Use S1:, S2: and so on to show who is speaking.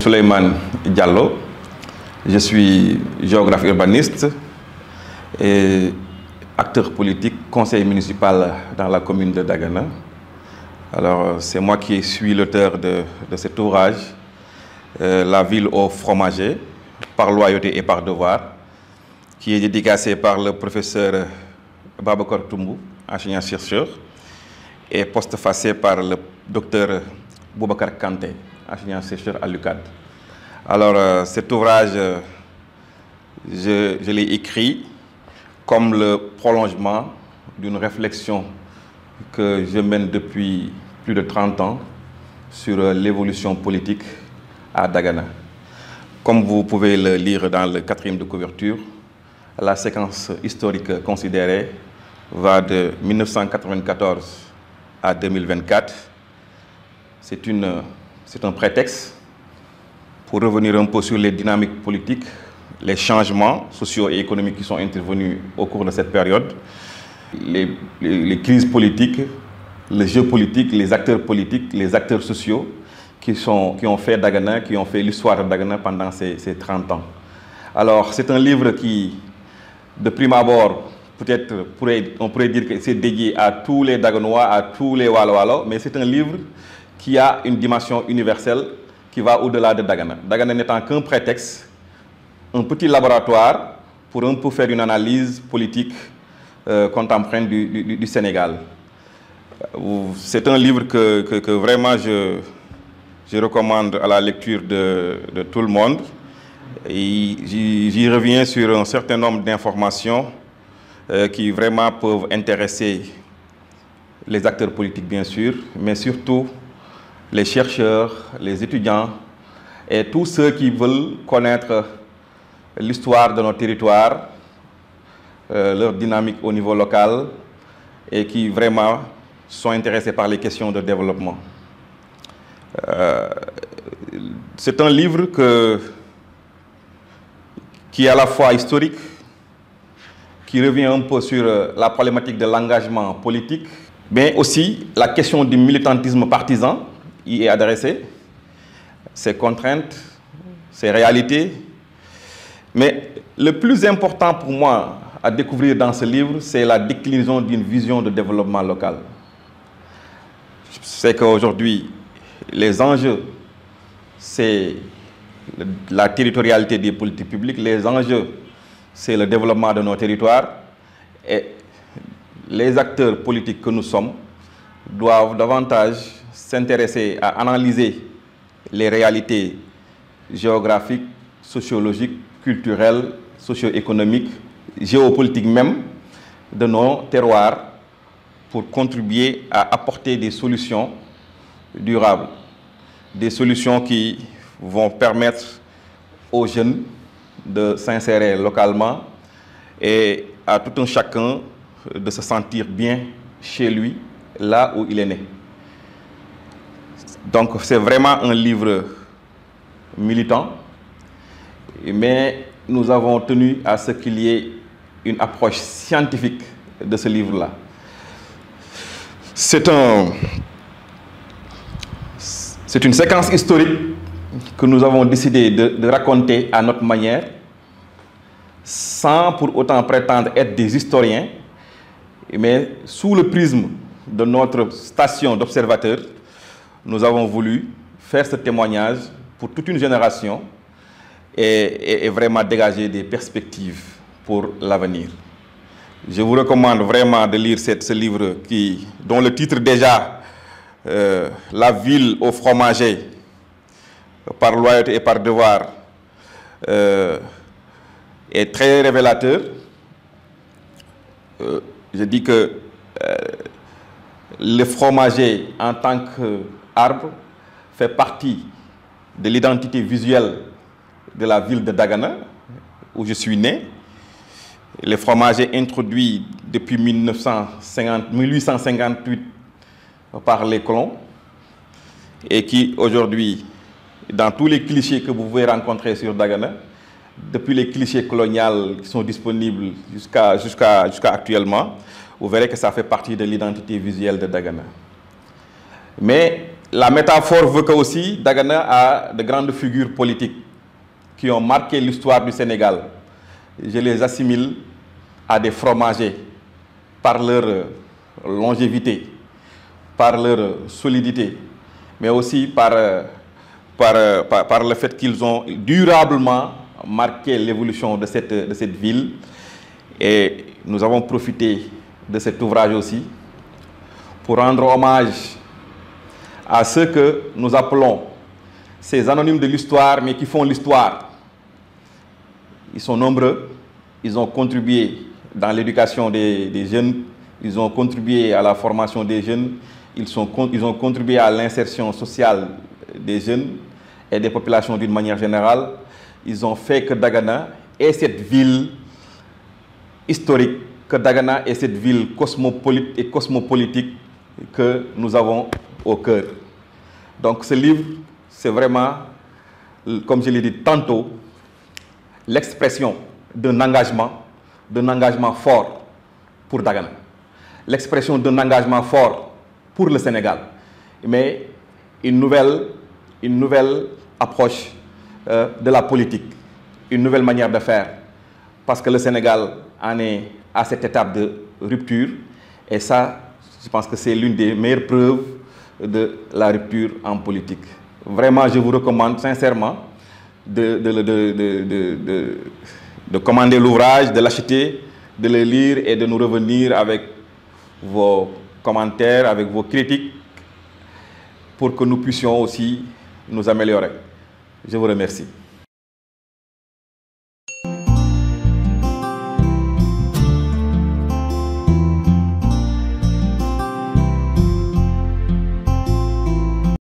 S1: Souleymane Diallo. Je suis géographe urbaniste et acteur politique, conseiller municipal dans la commune de Dagana. Alors, c'est moi qui suis l'auteur de cet ouvrage, La ville aux fromagers, par loyauté et par devoir, qui est dédicacé par le professeur Babacar Toumbou, enseignant-chercheur, et postfacé par le docteur Boubacar Kanté, enseignant-chercheur à l'UCAD. Alors, cet ouvrage, je l'ai écrit comme le prolongement d'une réflexion que je mène depuis plus de 30 ans sur l'évolution politique à Dagana. Comme vous pouvez le lire dans le 4e de couverture, la séquence historique considérée va de 1994 à 2024. C'est un prétexte pour revenir un peu sur les dynamiques politiques, les changements sociaux et économiques qui sont intervenus au cours de cette période, les crises politiques, le jeu politique, les acteurs sociaux qui ont fait Dagana, qui ont fait l'histoire de Dagana pendant ces 30 ans. Alors, c'est un livre qui, de prime abord, peut-être on pourrait dire que c'est dédié à tous les Daganois, à tous les Walo-Walo, mais c'est un livre qui a une dimension universelle qui va au-delà de Dagana. Dagana n'étant qu'un prétexte, un petit laboratoire pour un peu faire une analyse politique contemporaine du Sénégal. C'est un livre que vraiment je recommande à la lecture de tout le monde. J'y reviens sur un certain nombre d'informations qui vraiment peuvent intéresser les acteurs politiques, bien sûr, mais surtout les chercheurs, les étudiants et tous ceux qui veulent connaître l'histoire de nos territoires, leur dynamique au niveau local et qui vraiment sont intéressés par les questions de développement. C'est un livre qui est à la fois historique, qui revient un peu sur la problématique de l'engagement politique, mais aussi la question du militantisme partisan y est adressée, ses contraintes, ses réalités. Mais le plus important pour moi à découvrir dans ce livre, c'est la déclinaison d'une vision de développement local. C'est qu'aujourd'hui, les enjeux, c'est la territorialité des politiques publiques, les enjeux, c'est le développement de nos territoires, et les acteurs politiques que nous sommes doivent davantage s'intéresser à analyser les réalités géographiques, sociologiques, culturelles, socio-économiques, géopolitiques même de nos terroirs pour contribuer à apporter des solutions durables, des solutions qui vont permettre aux jeunes de s'insérer localement et à tout un chacun de se sentir bien chez lui, là où il est né. Donc c'est vraiment un livre militant, mais nous avons tenu à ce qu'il y ait une approche scientifique de ce livre-là. C'est une séquence historique que nous avons décidé de raconter à notre manière, sans pour autant prétendre être des historiens, mais sous le prisme de notre station d'observateurs, nous avons voulu faire ce témoignage pour toute une génération et vraiment dégager des perspectives pour l'avenir. Je vous recommande vraiment de lire ce livre dont le titre déjà, La ville aux fromagers, par loyauté et par devoir, est très révélateur. Je dis que le fromager en tant qu'arbre fait partie de l'identité visuelle de la ville de Dagana, où je suis né. Le fromager introduit depuis 1858 par les colons et qui aujourd'hui, dans tous les clichés que vous pouvez rencontrer sur Dagana, depuis les clichés coloniaux qui sont disponibles jusqu'à actuellement, vous verrez que ça fait partie de l'identité visuelle de Dagana. Mais La métaphore veut que aussi Dagana a de grandes figures politiques qui ont marqué l'histoire du Sénégal. Je les assimile à des fromagers par leur longévité, par leur solidité, mais aussi par le fait qu'ils ont durablement marqué l'évolution de cette ville. Et nous avons profité de cet ouvrage aussi pour rendre hommage à ceux que nous appelons ces anonymes de l'histoire, mais qui font l'histoire. Ils sont nombreux, ils ont contribué dans l'éducation des jeunes, ils ont contribué à la formation des jeunes, ils ont contribué à l'insertion sociale des jeunes et des populations d'une manière générale. Ils ont fait que Dagana est cette ville historique, que Dagana est cette ville cosmopolite et cosmopolitique que nous avons au cœur. Donc ce livre, c'est vraiment, comme je l'ai dit tantôt, l'expression d'un engagement fort pour Dagana, l'expression d'un engagement fort pour le Sénégal, mais une nouvelle approche de la politique, une nouvelle manière de faire, parce que le Sénégal en est à cette étape de rupture, et ça, je pense que c'est l'une des meilleures preuves de la rupture en politique. Vraiment, je vous recommande sincèrement de commander l'ouvrage, de l'acheter, de le lire et de nous revenir avec vos commentaires, avec vos critiques, pour que nous puissions aussi nous améliorer. Je vous remercie.